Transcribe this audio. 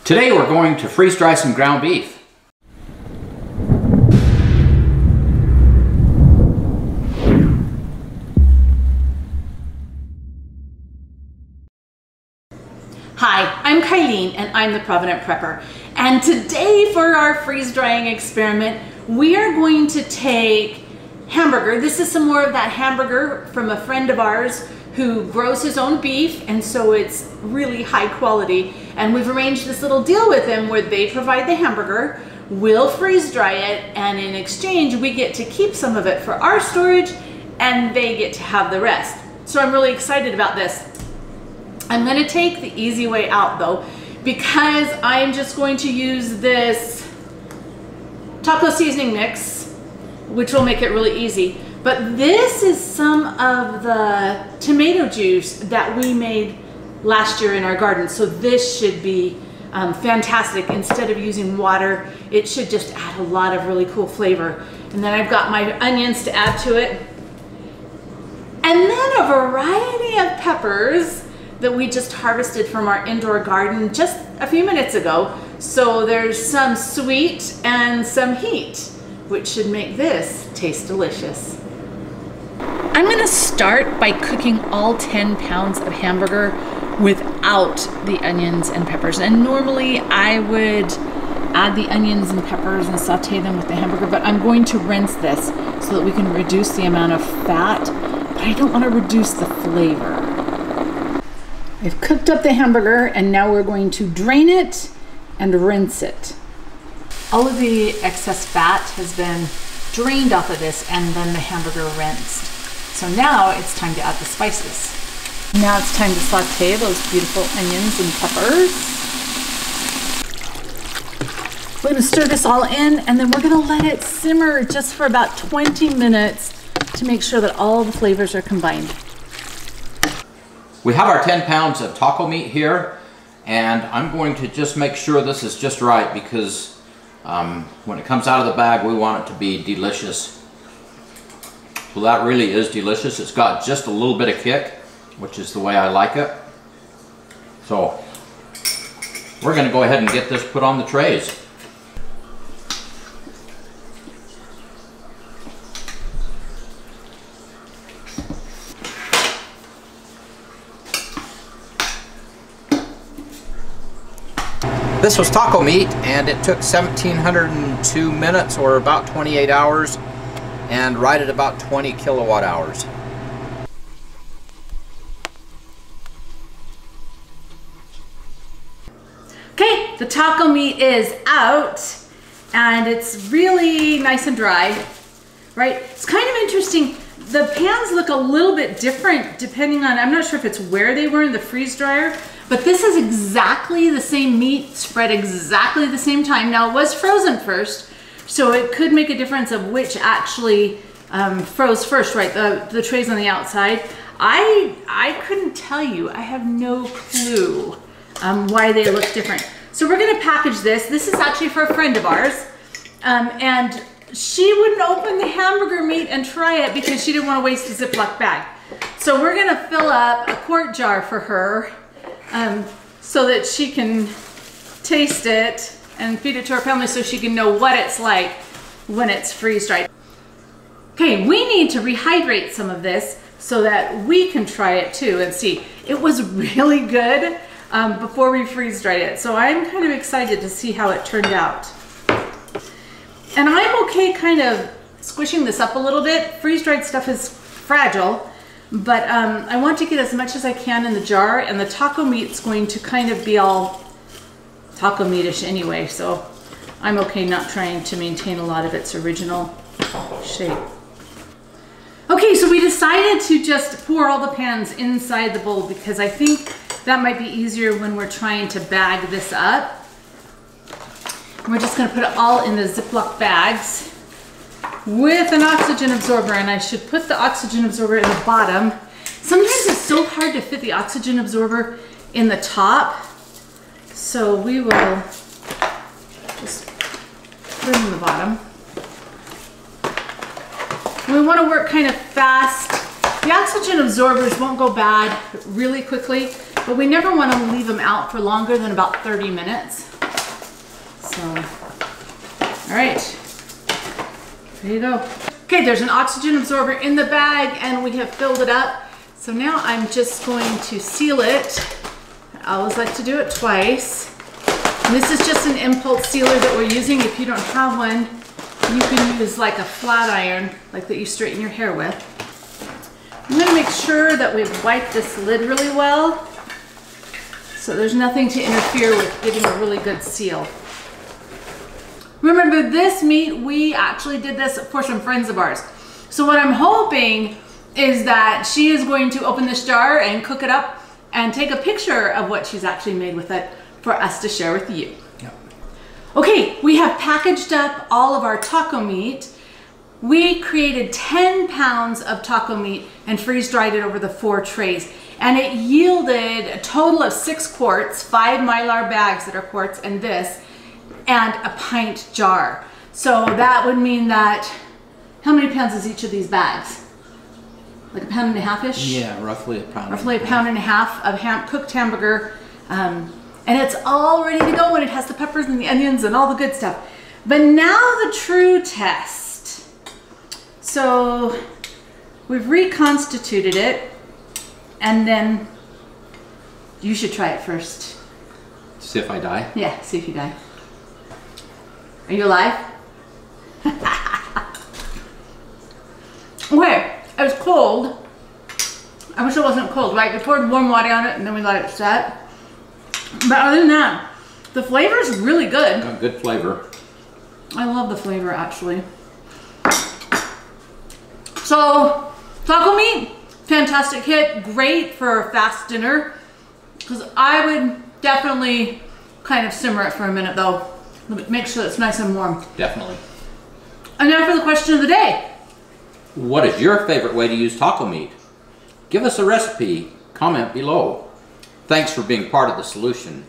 Today we're going to freeze dry some ground beef. Hi, I'm Kylene and I'm the Provident Prepper. And today for our freeze drying experiment, we are going to take hamburger. This is some more of that hamburger from a friend of ours who grows his own beef, and so it's really high quality. And we've arranged this little deal with him where they provide the hamburger, we'll freeze dry it, and in exchange we get to keep some of it for our storage and they get to have the rest. So I'm really excited about this. I'm gonna take the easy way out though, because I'm just going to use this taco seasoning mix, which will make it really easy. But this is some of the tomato juice that we made last year in our garden. So this should be fantastic. Instead of using water, it should just add a lot of really cool flavor. And then I've got my onions to add to it. And then a variety of peppers that we just harvested from our indoor garden just a few minutes ago. So there's some sweet and some heat, which should make this taste delicious. I'm gonna start by cooking all 10 pounds of hamburger without the onions and peppers. And normally I would add the onions and peppers and saute them with the hamburger, but I'm going to rinse this so that we can reduce the amount of fat, but I don't wanna reduce the flavor. I've cooked up the hamburger and now we're going to drain it and rinse it. All of the excess fat has been drained off of this and then the hamburger rinsed. So now it's time to add the spices. Now it's time to saute those beautiful onions and peppers. We're gonna stir this all in and then we're gonna let it simmer just for about 20 minutes to make sure that all the flavors are combined. We have our 10 pounds of taco meat here, and I'm going to just make sure this is just right because when it comes out of the bag, we want it to be delicious. So that really is delicious. It's got just a little bit of kick, which is the way I like it. So we're going to go ahead and get this put on the trays. This was taco meat and it took 1,702 minutes or about 28 hours and right at about 20 kilowatt hours. Okay, the taco meat is out and it's really nice and dry, right? It's kind of interesting. The pans look a little bit different depending on, I'm not sure if it's where they were in the freeze dryer, but this is exactly the same meat spread exactly the same time. Now it was frozen first, so it could make a difference of which actually froze first, right? The trays on the outside. I couldn't tell you, I have no clue why they look different. So we're gonna package this. This is actually for a friend of ours. And she wouldn't open the hamburger meat and try it because she didn't want to waste the Ziploc bag. So we're gonna fill up a quart jar for her so that she can taste it and feed it to her family so she can know what it's like when it's freeze dried. Okay, we need to rehydrate some of this so that we can try it too and see. It was really good before we freeze dried it. So I'm kind of excited to see how it turned out. And I'm okay kind of squishing this up a little bit. Freeze-dried stuff is fragile, but I want to get as much as I can in the jar, and the taco meat's going to kind of be all taco meatish anyway, so I'm okay not trying to maintain a lot of its original shape. Okay, so we decided to just pour all the pans inside the bowl because I think that might be easier when we're trying to bag this up. We're just gonna put it all in the Ziploc bags with an oxygen absorber, and I should put the oxygen absorber in the bottom. Sometimes it's so hard to fit the oxygen absorber in the top, so we will just put it in the bottom. And we wanna work kind of fast. The oxygen absorbers won't go bad really quickly, but we never wanna leave them out for longer than about 30 minutes. So, all right, there you go. Okay, there's an oxygen absorber in the bag and we have filled it up. So now I'm just going to seal it. I always like to do it twice. And this is just an impulse sealer that we're using. If you don't have one, you can use like a flat iron, like that you straighten your hair with. I'm gonna make sure that we've wiped this lid really well, so there's nothing to interfere with getting a really good seal. Remember, this meat, we actually did this for some friends of ours. So what I'm hoping is that she is going to open this jar and cook it up and take a picture of what she's actually made with it for us to share with you. Yep. Okay, we have packaged up all of our taco meat. We created 10 pounds of taco meat and freeze dried it over the 4 trays. And it yielded a total of 6 quarts, 5 Mylar bags that are quarts, and this, and a pint jar. So that would mean that, how many pounds is each of these bags? Like 1.5 pounds-ish? Yeah, roughly a pound. Roughly 1.5 pounds of cooked hamburger. And it's all ready to go, and it has the peppers and the onions and all the good stuff. But now the true test. So we've reconstituted it, and then you should try it first. See if I die? Yeah, see if you die. Are you alive? Okay, it was cold. I wish it wasn't cold, right? We poured warm water on it and then we let it set. But other than that, the flavor is really good. Got good flavor. I love the flavor, actually. So, taco meat, fantastic hit. Great for a fast dinner. Because I would definitely kind of simmer it for a minute, though. Make sure it's nice and warm. Definitely. And now for the question of the day. What is your favorite way to use taco meat? Give us a recipe. Comment below. Thanks for being part of the solution.